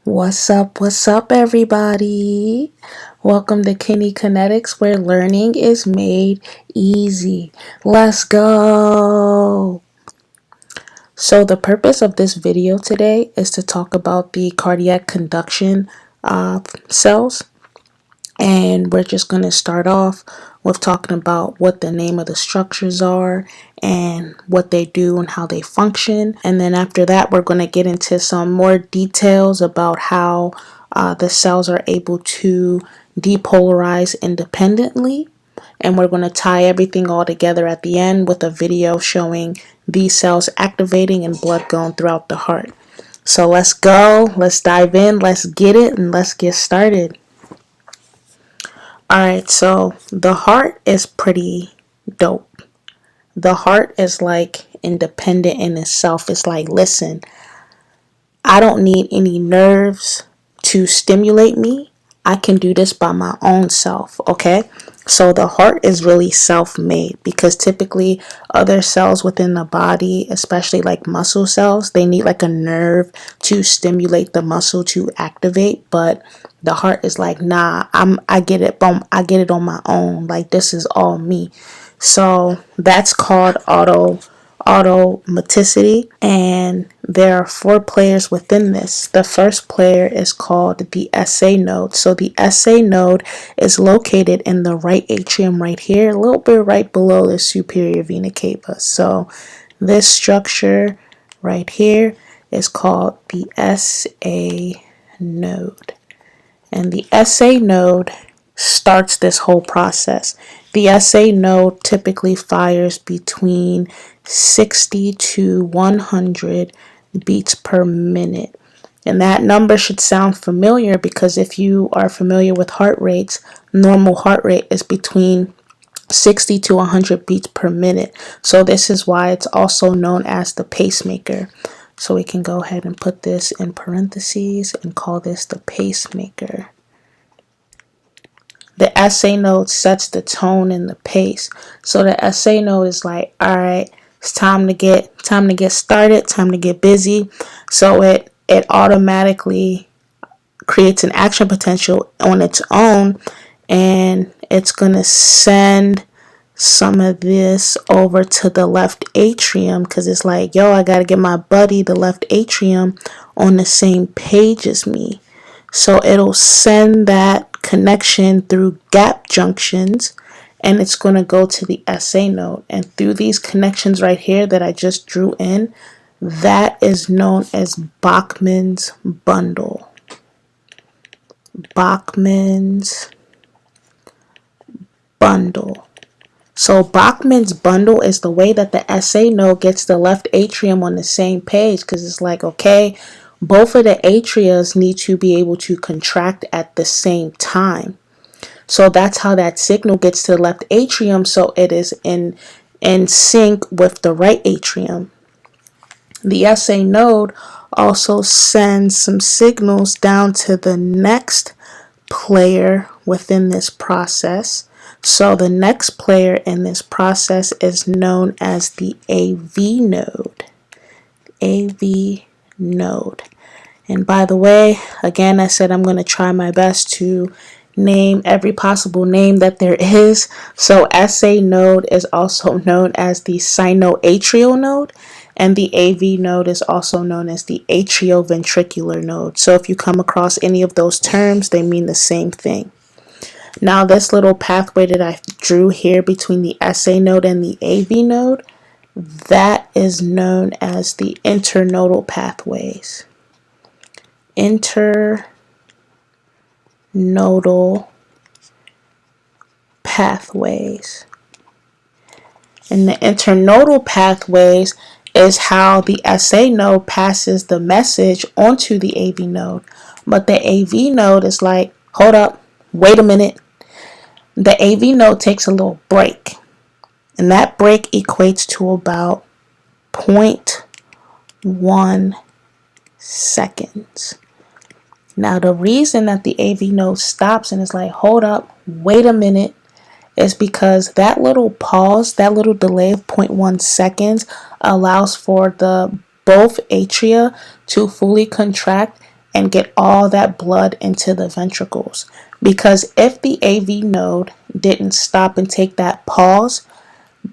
What's up, everybody? Welcome to Kenny Kinetics, where learning is made easy. Let's go! So, the purpose of this video today is to talk about the cardiac conduction cells. And we're just going to start off with talking about what the name of the structures are and what they do and how they function. And then after that, we're going to get into some more details about how the cells are able to depolarize independently. And we're going to tie everything all together at the end with a video showing these cells activating and blood going throughout the heart. So let's go, let's dive in, let's get it, and let's get started. Alright, so the heart is pretty dope. The heart is like independent in itself. It's like, listen, I don't need any nerves to stimulate me. I can do this by my own self, okay? So the heart is really self-made because typically other cells within the body, especially like muscle cells, they need like a nerve to stimulate the muscle to activate, but the heart is like, nah, I get it, boom, I get it on my own. Like this is all me. So that's called automaticity, and there are 4 players within this. The first player is called the SA node. So the SA node is located in the right atrium right here, a little bit right below the superior vena cava. So this structure right here is called the SA node. And the SA node starts this whole process. The SA node typically fires between 60 to 100 beats per minute. And that number should sound familiar because if you are familiar with heart rates, normal heart rate is between 60 to 100 beats per minute. So this is why it's also known as the pacemaker. So we can go ahead and put this in parentheses and call this the pacemaker. The SA node sets the tone and the pace. So the SA node is like, all right, it's time to get started, time to get busy. So it automatically creates an action potential on its own, and it's gonna send some of this over to the left atrium because it's like, yo, I gotta get my buddy, the left atrium, on the same page as me. So it'll send that connection through gap junctions, and it's going to go to the SA node. And through these connections right here that I just drew in, that is known as Bachmann's bundle. Bachmann's bundle. So Bachmann's bundle is the way that the SA node gets the left atrium on the same page, because it's like, okay, both of the atrias need to be able to contract at the same time. So that's how that signal gets to the left atrium, so it is in sync with the right atrium. The SA node also sends some signals down to the next player within this process. So the next player in this process is known as the AV node. AV node. And by the way, again, I said I'm going to try my best to name every possible name that there is. So SA node is also known as the sinoatrial node, and the AV node is also known as the atrioventricular node. So if you come across any of those terms, they mean the same thing. Now this little pathway that I drew here between the SA node and the AV node, that is known as the internodal pathways. Internodal pathways. And the internodal pathways is how the SA node passes the message onto the AV node. But the AV node is like, hold up, wait a minute. The AV node takes a little break. And that break equates to about 0.1 seconds. Now, the reason that the AV node stops and is like, hold up, wait a minute, is because that little pause, that little delay of 0.1 seconds allows for the both atria to fully contract and get all that blood into the ventricles. Because if the AV node didn't stop and take that pause,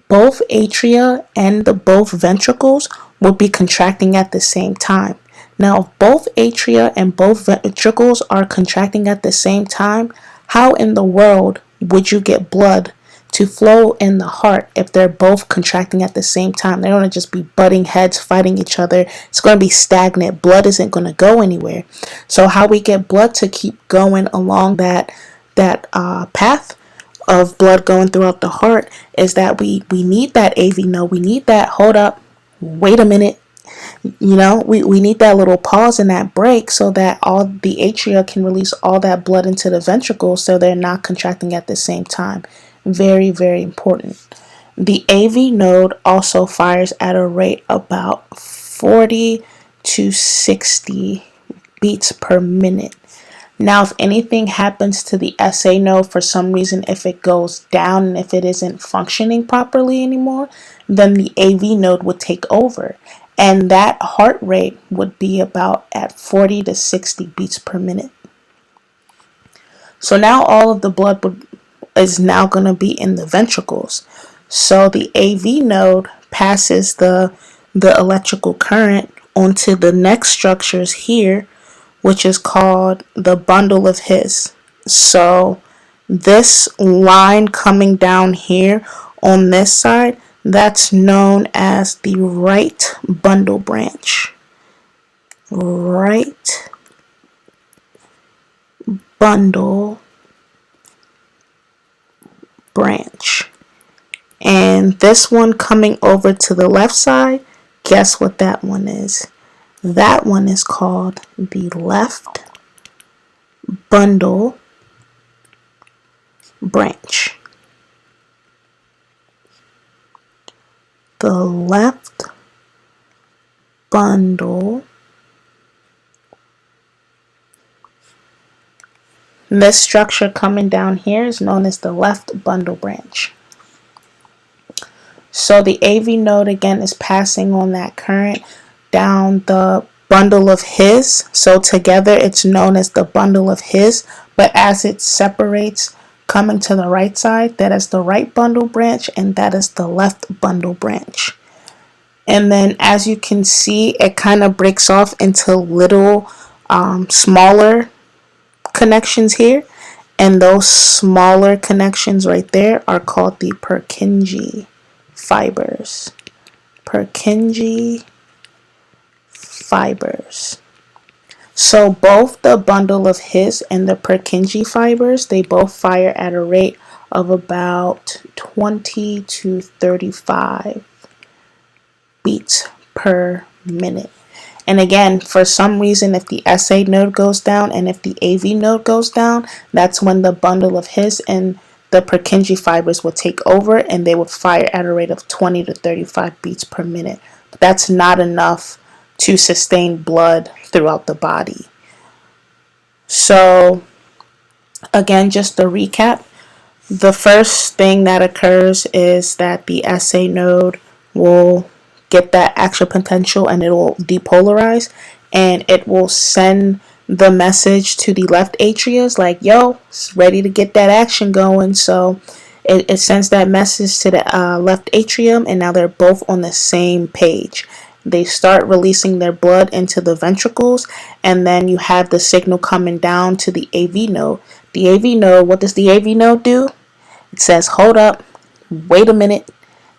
both atria and the both ventricles would be contracting at the same time. Now, if both atria and both ventricles are contracting at the same time, how in the world would you get blood to flow in the heart if they're both contracting at the same time? They're going to just be butting heads, fighting each other. It's going to be stagnant. Blood isn't going to go anywhere. So how we get blood to keep going along that path of blood going throughout the heart is that we need that AV node. We need that hold up, wait a minute. We need that little pause and that break so that all the atria can release all that blood into the ventricles so they're not contracting at the same time. Very, very important. The AV node also fires at a rate about 40 to 60 beats per minute. Now, if anything happens to the SA node for some reason, if it goes down and if it isn't functioning properly anymore, then the AV node would take over. And that heart rate would be about at 40 to 60 beats per minute. So now all of the blood is now going to be in the ventricles. So the AV node passes the electrical current onto the next structures here, which is called the bundle of His. So this line coming down here on this side, that's known as the right bundle branch. Right bundle branch. And this one coming over to the left side, guess what that one is? That one is called the left bundle branch. The left bundle. This structure coming down here is known as the left bundle branch. So the AV node again is passing on that current down the bundle of His. So together it's known as the bundle of His, but as it separates coming to the right side, that is the right bundle branch and that is the left bundle branch. And then as you can see, it kind of breaks off into little smaller connections here, and those smaller connections right there are called the Purkinje fibers. Purkinje fibers. So both the bundle of His and the Purkinje fibers, they both fire at a rate of about 20 to 35 beats per minute. And again, for some reason, if the SA node goes down and if the AV node goes down, that's when the bundle of His and the Purkinje fibers will take over and they would fire at a rate of 20 to 35 beats per minute. But that's not enough to sustain blood throughout the body. So again, just to recap, the first thing that occurs is that the SA node will get that action potential and it will depolarize and it will send the message to the left atrias like, yo, it's ready to get that action going. So it sends that message to the left atrium and now they're both on the same page. They start releasing their blood into the ventricles and then you have the signal coming down to the AV node. The AV node, what does the AV node do? It says, hold up, wait a minute.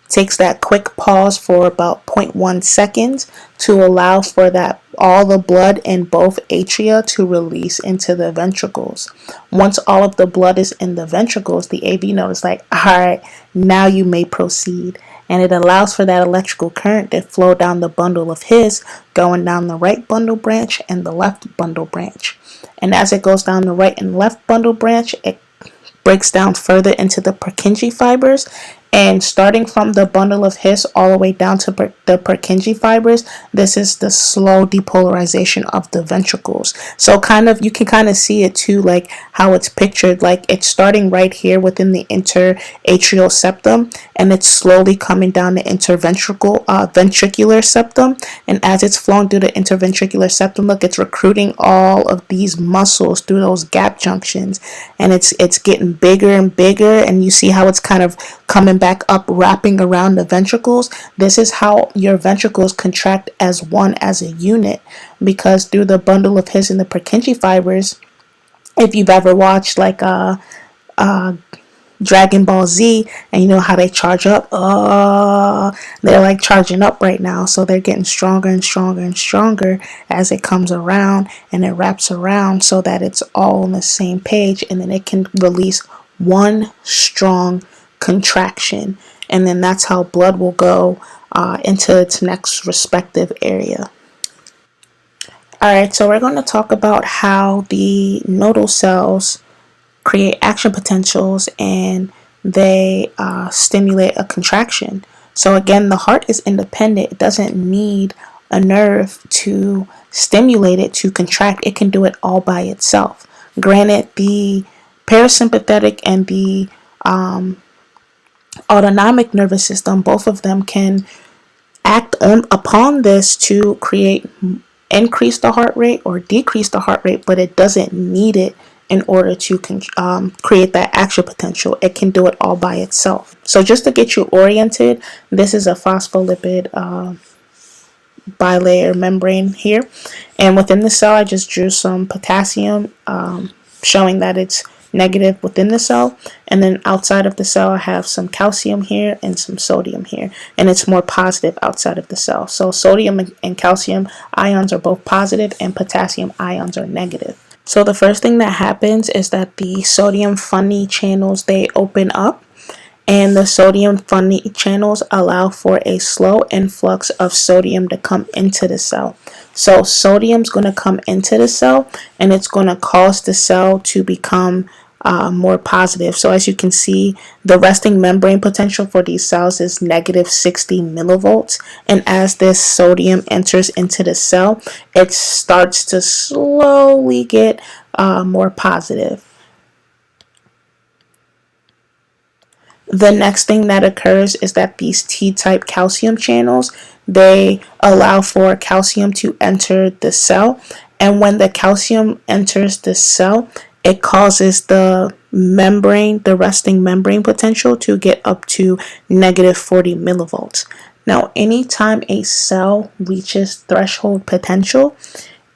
Takes that quick pause for about 0.1 seconds to allow for that all the blood in both atria to release into the ventricles. Once all of the blood is in the ventricles, the AV node is like, all right, now you may proceed. And it allows for that electrical current to flow down the bundle of His, going down the right bundle branch and the left bundle branch. And as it goes down the right and left bundle branch, it breaks down further into the Purkinje fibers And starting from the bundle of His all the way down to the Purkinje fibers, this is the slow depolarization of the ventricles. So kind of, you can kind of see it too, like how it's pictured, like it's starting right here within the interatrial septum, and it's slowly coming down the ventricular septum. And as it's flowing through the interventricular septum, look, it's recruiting all of these muscles through those gap junctions, and it's getting bigger and bigger, and you see how it's kind of coming back up, wrapping around the ventricles. This is how your ventricles contract as one, as a unit, because through the bundle of His and the Purkinje fibers, if you've ever watched like Dragon Ball Z, and you know how they charge up, they're like charging up right now, so they're getting stronger and stronger and stronger as it comes around and it wraps around, so that it's all on the same page, and then it can release one strong contraction, and then that's how blood will go into its next respective area. Alright, so we're going to talk about how the nodal cells create action potentials, and they stimulate a contraction. So again, the heart is independent. It doesn't need a nerve to stimulate it to contract. It can do it all by itself. Granted, the parasympathetic and the autonomic nervous system, both of them can act upon this to increase the heart rate or decrease the heart rate, but it doesn't need it in order to create that action potential. It can do it all by itself. So just to get you oriented, this is a phospholipid bilayer membrane here, and within the cell I just drew some potassium, showing that it's negative within the cell, and then outside of the cell I have some calcium here and some sodium here, and it's more positive outside of the cell. So sodium and calcium ions are both positive, and potassium ions are negative. So the first thing that happens is that the sodium funny channels, they open up, and the sodium funny channels allow for a slow influx of sodium to come into the cell. So sodium's going to come into the cell, and it's going to cause the cell to become more positive. So as you can see, the resting membrane potential for these cells is negative 60 millivolts. And as this sodium enters into the cell, it starts to slowly get more positive. The next thing that occurs is that these T-type calcium channels, they allow for calcium to enter the cell. And when the calcium enters the cell, it causes the resting membrane potential to get up to negative 40 millivolts. Now, anytime a cell reaches threshold potential,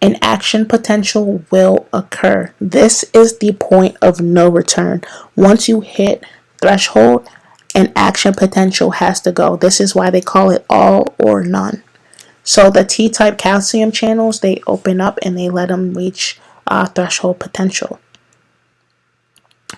an action potential will occur. This is the point of no return. Once you hit threshold, an action potential has to go. This is why they call it all or none. So the T-type calcium channels, they open up and they let them reach threshold potential.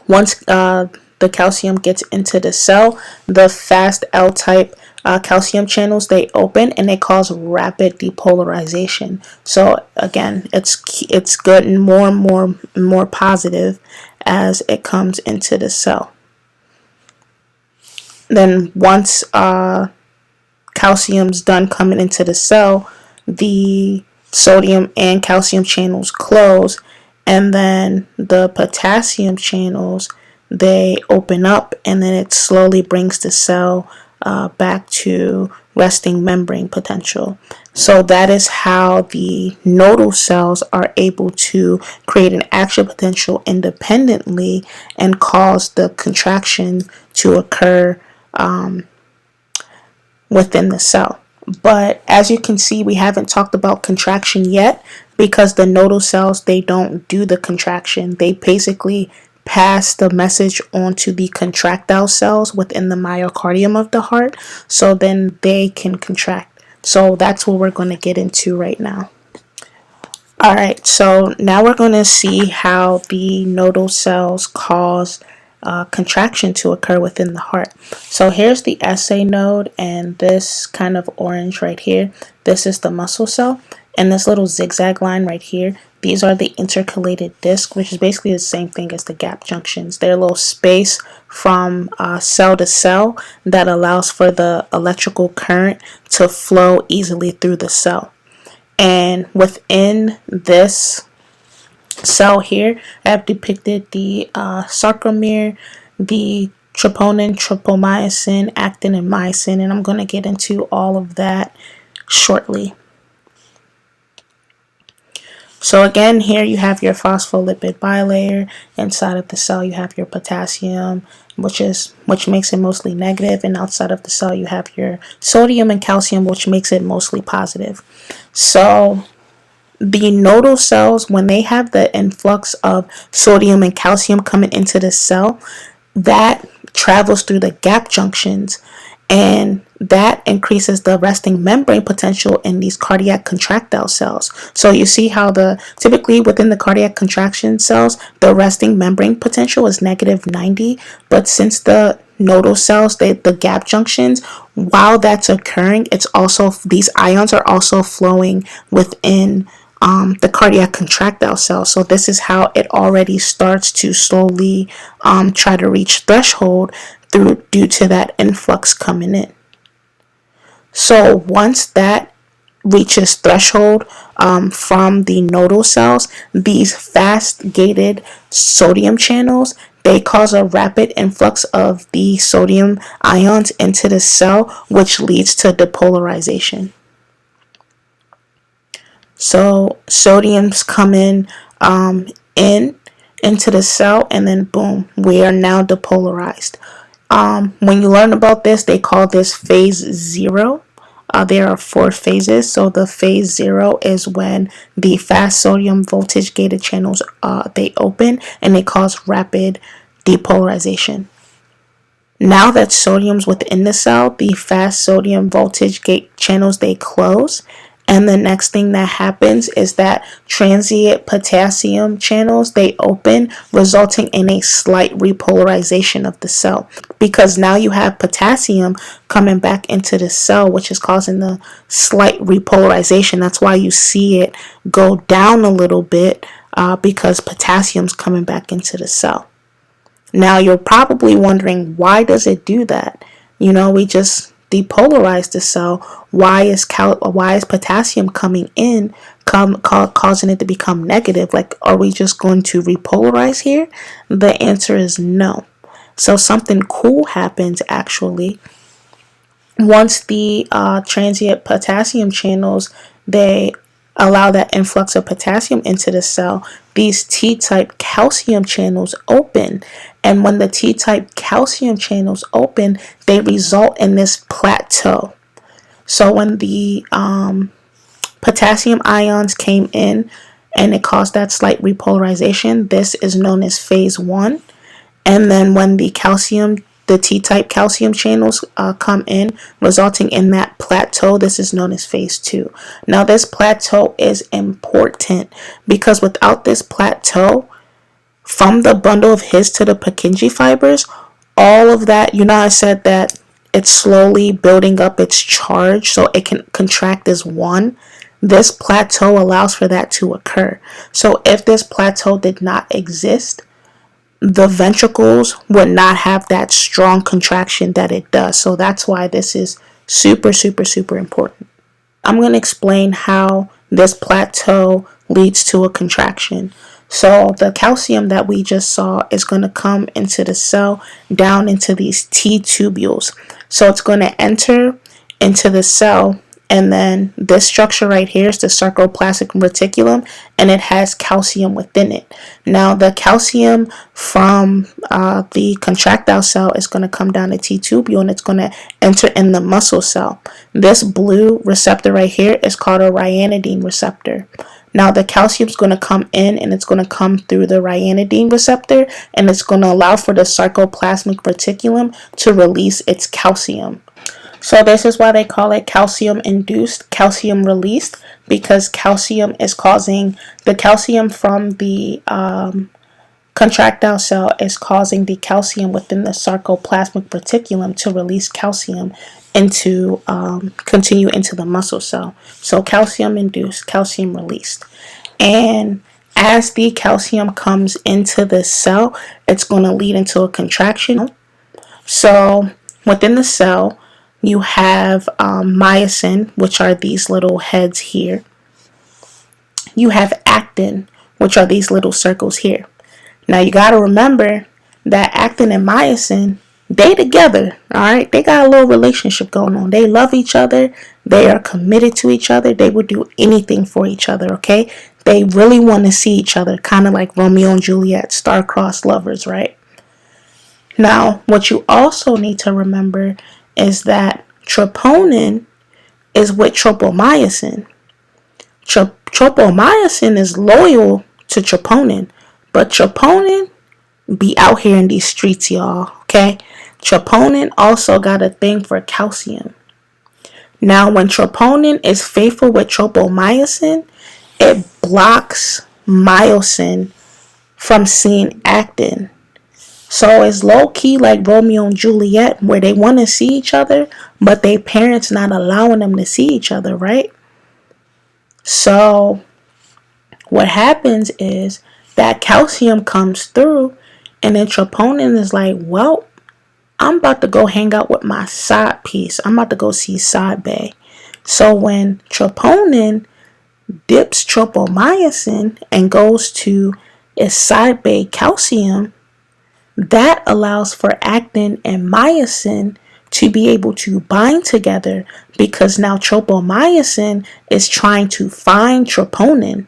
Once the calcium gets into the cell, the fast L-type calcium channels, they open and they cause rapid depolarization. So again, it's getting more and more positive as it comes into the cell. Then once calcium's done coming into the cell, the sodium and calcium channels close, and then the potassium channels, they open up, and then it slowly brings the cell back to resting membrane potential. So that is how the nodal cells are able to create an action potential independently and cause the contraction to occur within the cell. But as you can see, we haven't talked about contraction yet, because the nodal cells, they don't do the contraction. They basically pass the message on to the contractile cells within the myocardium of the heart, so then they can contract. So that's what we're going to get into right now. Alright, so now we're going to see how the nodal cells cause contraction to occur within the heart. So here's the SA node, and this kind of orange right here, this is the muscle cell, and this little zigzag line right here, these are the intercalated disc, which is basically the same thing as the gap junctions. They're a little space from cell to cell that allows for the electrical current to flow easily through the cell. And within this cell here, I have depicted the sarcomere, the troponin, tropomyosin, actin, and myosin, and I'm going to get into all of that shortly. So again, here you have your phospholipid bilayer. Inside of the cell, you have your potassium, which makes it mostly negative, and outside of the cell, you have your sodium and calcium, which makes it mostly positive. So the nodal cells, when they have the influx of sodium and calcium coming into the cell, that travels through the gap junctions, and that increases the resting membrane potential in these cardiac contractile cells. So you see how typically within the cardiac contraction cells, the resting membrane potential is -90, but since the nodal cells, the gap junctions, while that's occurring, these ions are also flowing within the cardiac contractile cells. So this is how it already starts to slowly try to reach threshold due to that influx coming in. So once that reaches threshold from the nodal cells, these fast gated sodium channels, they cause a rapid influx of the sodium ions into the cell, which leads to depolarization. So sodium's coming into the cell, and then boom, we are now depolarized. When you learn about this, they call this phase 0. There are 4 phases. So the phase 0 is when the fast sodium voltage gated channels they open, and they cause rapid depolarization. Now that sodium's within the cell, the fast sodium voltage gate channels they close. And the next thing that happens is that transient potassium channels, they open, resulting in a slight repolarization of the cell. Because now you have potassium coming back into the cell, which is causing the slight repolarization. That's why you see it go down a little bit, because potassium's coming back into the cell. Now you're probably wondering, why does it do that? We just depolarize the cell. Why is potassium coming in, causing it to become negative? Like, are we just going to repolarize here? The answer is no. So something cool happens actually. Once the transient potassium channels, they allow that influx of potassium into the cell, these T-type calcium channels open. And when the T-type calcium channels open, they result in this plateau. So when the potassium ions came in and it caused that slight repolarization, this is known as phase 1. And then when the T-type calcium channels come in, resulting in that plateau, this is known as phase 2. Now this plateau is important because without this plateau, from the bundle of His to the Purkinje fibers, all of that, I said that it's slowly building up its charge so it can contract as one. This plateau allows for that to occur. So if this plateau did not exist, the ventricles would not have that strong contraction that it does. So that's why this is super, super, super important. I'm going to explain how this plateau leads to a contraction. So the calcium that we just saw is going to come into the cell down into these T tubules. So it's going to enter into the cell, and then this structure right here is the sarcoplasmic reticulum, and it has calcium within it. Now the calcium from the contractile cell is going to come down the T tubule, and it's going to enter in the muscle cell. This blue receptor right here is called a ryanodine receptor. Now the calcium is going to come in, and it's going to come through the ryanodine receptor, and it's going to allow for the sarcoplasmic reticulum to release its calcium. So this is why they call it calcium induced, calcium released, because calcium is causing the calcium from the contractile cell is causing the calcium within the sarcoplasmic reticulum to release calcium into continue into the muscle cell. So calcium induced, calcium released. And as the calcium comes into the cell, it's going to lead into a contraction. So within the cell, you have myosin, which are these little heads here. You have actin, which are these little circles here. Now you got to remember that actin and myosin, they together, all right? They got a little relationship going on. They love each other. They are committed to each other. They would do anything for each other, okay? They really want to see each other, kind of like Romeo and Juliet, star-crossed lovers, right? Now, what you also need to remember is that troponin is with tropomyosin. Tropomyosin is loyal to troponin, but troponin be out here in these streets, y'all, okay? Troponin also got a thing for calcium. Now, when troponin is faithful with tropomyosin, it blocks myosin from seeing actin. So it's low-key like Romeo and Juliet, where they want to see each other, but their parents not allowing them to see each other, right? So what happens is that calcium comes through, and then troponin is like, well, I'm about to go hang out with my side piece. I'm about to go see side bae. So when troponin dips tropomyosin and goes to its side bae calcium, that allows for actin and myosin to be able to bind together, because now tropomyosin is trying to find troponin,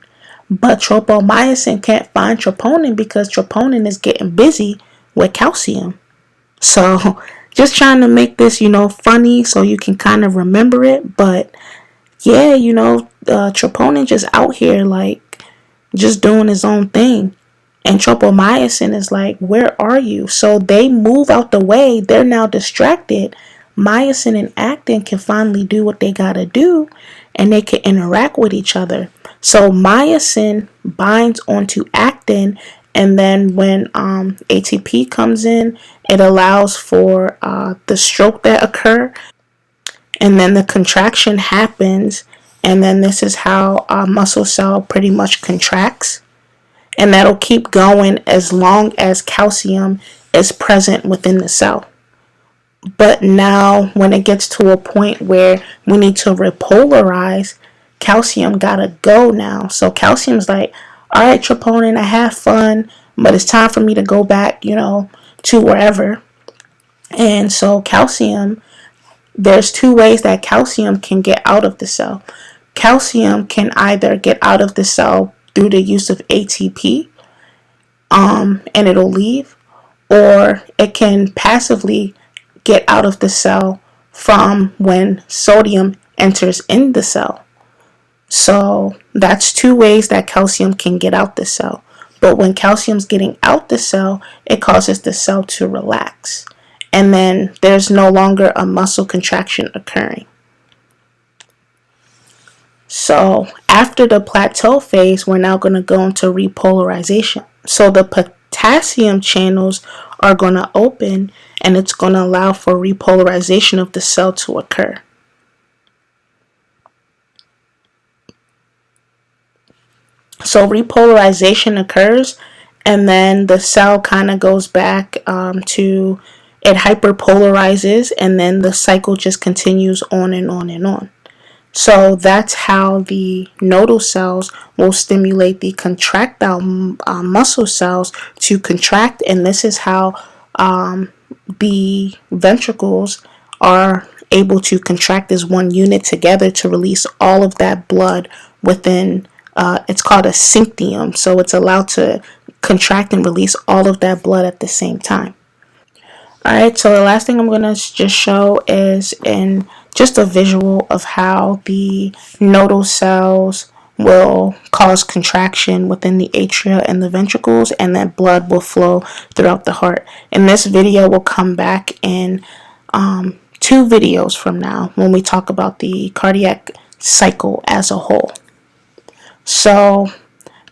but tropomyosin can't find troponin because troponin is getting busy with calcium. So just trying to make this, funny so you can kind of remember it. But yeah, troponin just out here like just doing his own thing. And tropomyosin is like, where are you? So they move out the way. They're now distracted. Myosin and actin can finally do what they gotta do, and they can interact with each other. So myosin binds onto actin, and then when ATP comes in, it allows for the stroke that occur, and then the contraction happens, and then this is how a muscle cell pretty much contracts. And that'll keep going as long as calcium is present within the cell. But now when it gets to a point where we need to repolarize, calcium gotta go now. So calcium's like, all right, troponin, I have fun, but it's time for me to go back, to wherever. And so calcium, there's two ways that calcium can get out of the cell. Calcium can either get out of the cell through the use of ATP, and it'll leave, or it can passively get out of the cell from when sodium enters in the cell. So that's two ways that calcium can get out the cell. But when calcium's getting out the cell, it causes the cell to relax, and then there's no longer a muscle contraction occurring. So after the plateau phase, we're now going to go into repolarization. So the potassium channels are going to open, and it's going to allow for repolarization of the cell to occur. So repolarization occurs, and then the cell kind of goes back to, it hyperpolarizes, and then the cycle just continues on and on and on. So that's how the nodal cells will stimulate the contractile muscle cells to contract, and this is how the ventricles are able to contract as one unit together to release all of that blood within, it's called a syncytium, so it's allowed to contract and release all of that blood at the same time. Alright, so the last thing I'm going to just show is in just a visual of how the nodal cells will cause contraction within the atria and the ventricles, and that blood will flow throughout the heart. And this video will come back in 2 videos from now when we talk about the cardiac cycle as a whole. So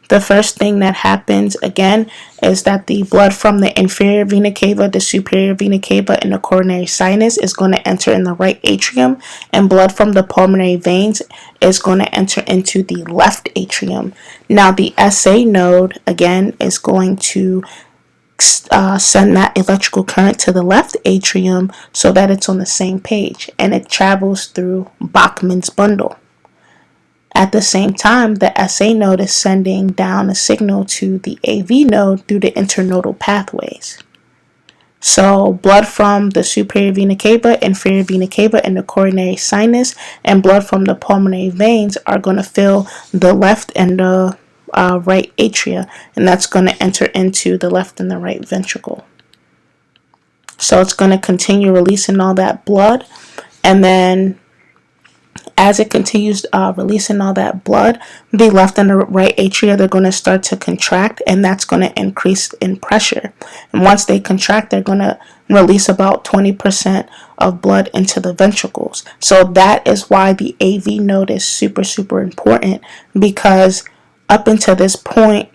the first thing that happens again is that the blood from the inferior vena cava, the superior vena cava, and the coronary sinus is going to enter in the right atrium, and blood from the pulmonary veins is going to enter into the left atrium. Now the SA node again is going to send that electrical current to the left atrium so that it's on the same page, and it travels through Bachmann's bundle. At the same time, the SA node is sending down a signal to the AV node through the internodal pathways. So blood from the superior vena cava, inferior vena cava, and the coronary sinus, and blood from the pulmonary veins are going to fill the left and the right atria, and that's going to enter into the left and the right ventricle. So it's going to continue releasing all that blood, and then as it continues releasing all that blood, the left and the right atria, they're going to start to contract, and that's going to increase in pressure. And once they contract, they're going to release about 20% of blood into the ventricles. So that is why the AV node is super, super important, because up until this point,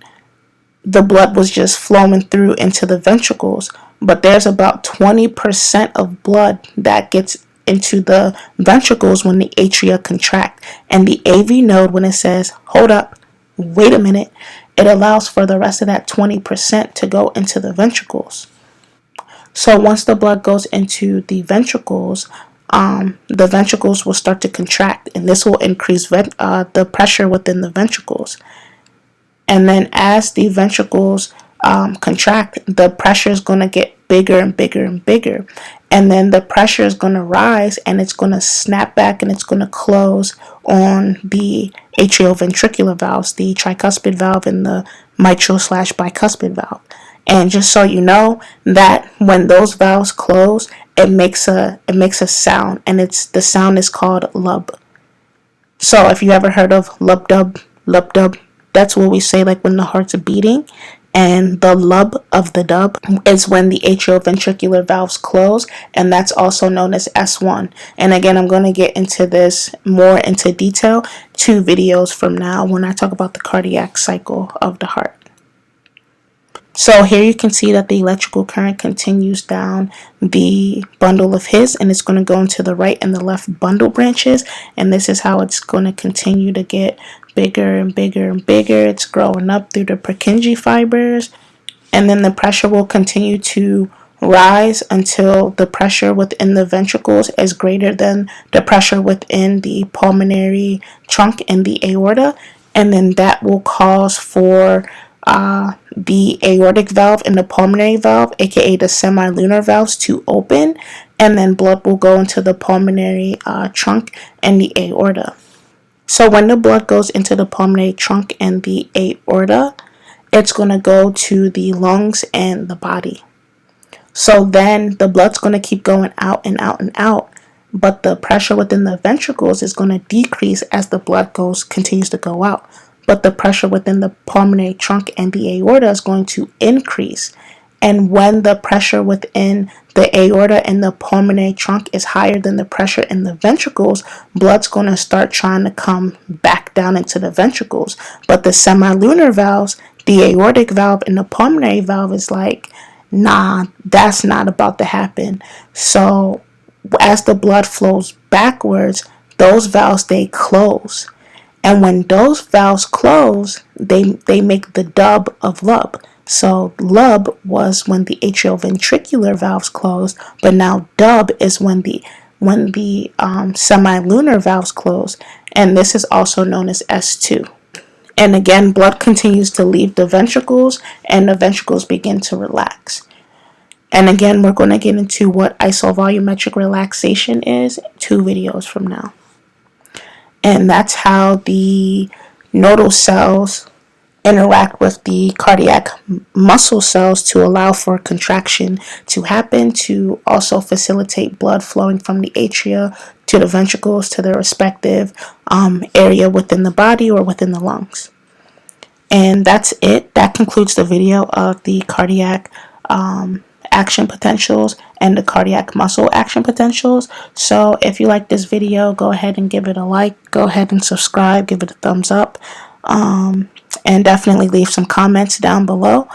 the blood was just flowing through into the ventricles, but there's about 20% of blood that gets into the ventricles when the atria contract. And the AV node, when it says, hold up, wait a minute, it allows for the rest of that 20% to go into the ventricles. So once the blood goes into the ventricles will start to contract, and this will increase the pressure within the ventricles. And then as the ventricles contract, the pressure is going to get bigger and bigger and bigger. And then the pressure is going to rise, and it's going to snap back, and it's going to close on the atrioventricular valves, the tricuspid valve and the mitral/bicuspid valve. And just so you know, that when those valves close, it makes a sound, and the sound is called lub. So if you ever heard of lub dub, that's what we say like when the heart's beating. And the lub of the dub is when the atrioventricular valves close, and that's also known as S1. And again, I'm going to get into this more into detail 2 videos from now when I talk about the cardiac cycle of the heart. So here you can see that the electrical current continues down the bundle of His, and it's going to go into the right and the left bundle branches, and this is how it's going to continue to get bigger and bigger and bigger. It's growing up through the Purkinje fibers, and then the pressure will continue to rise until the pressure within the ventricles is greater than the pressure within the pulmonary trunk and the aorta, and then that will cause for the aortic valve and the pulmonary valve, aka the semilunar valves, to open, and then blood will go into the pulmonary trunk and the aorta. So when the blood goes into the pulmonary trunk and the aorta, it's going to go to the lungs and the body. So then the blood's going to keep going out and out and out, but the pressure within the ventricles is going to decrease as the blood continues to go out. But the pressure within the pulmonary trunk and the aorta is going to increase. And when the pressure within the aorta and the pulmonary trunk is higher than the pressure in the ventricles, blood's going to start trying to come back down into the ventricles. But the semilunar valves, the aortic valve and the pulmonary valve, is like, nah, that's not about to happen. So as the blood flows backwards, those valves stay closed. And when those valves close, they make the dub of lub. So lub was when the atrioventricular valves closed, but now dub is when the semilunar valves close, and this is also known as S2. And again, blood continues to leave the ventricles, and the ventricles begin to relax. And again, we're going to get into what isovolumetric relaxation is 2 videos from now. And that's how the nodal cells interact with the cardiac muscle cells to allow for contraction to happen, to also facilitate blood flowing from the atria to the ventricles to their respective area within the body or within the lungs. And that's it. That concludes the video of the cardiac action potentials and the cardiac muscle action potentials. So if you like this video, go ahead and give it a like, go ahead and subscribe, give it a thumbs up, and definitely leave some comments down below.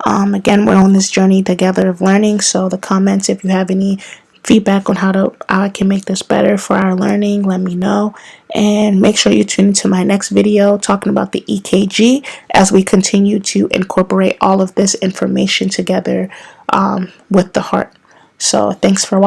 Again, we're on this journey together of learning, so the comments, if you have any feedback on how I can make this better for our learning, let me know. And make sure you tune into my next video talking about the EKG as we continue to incorporate all of this information together with the heart. So thanks for watching.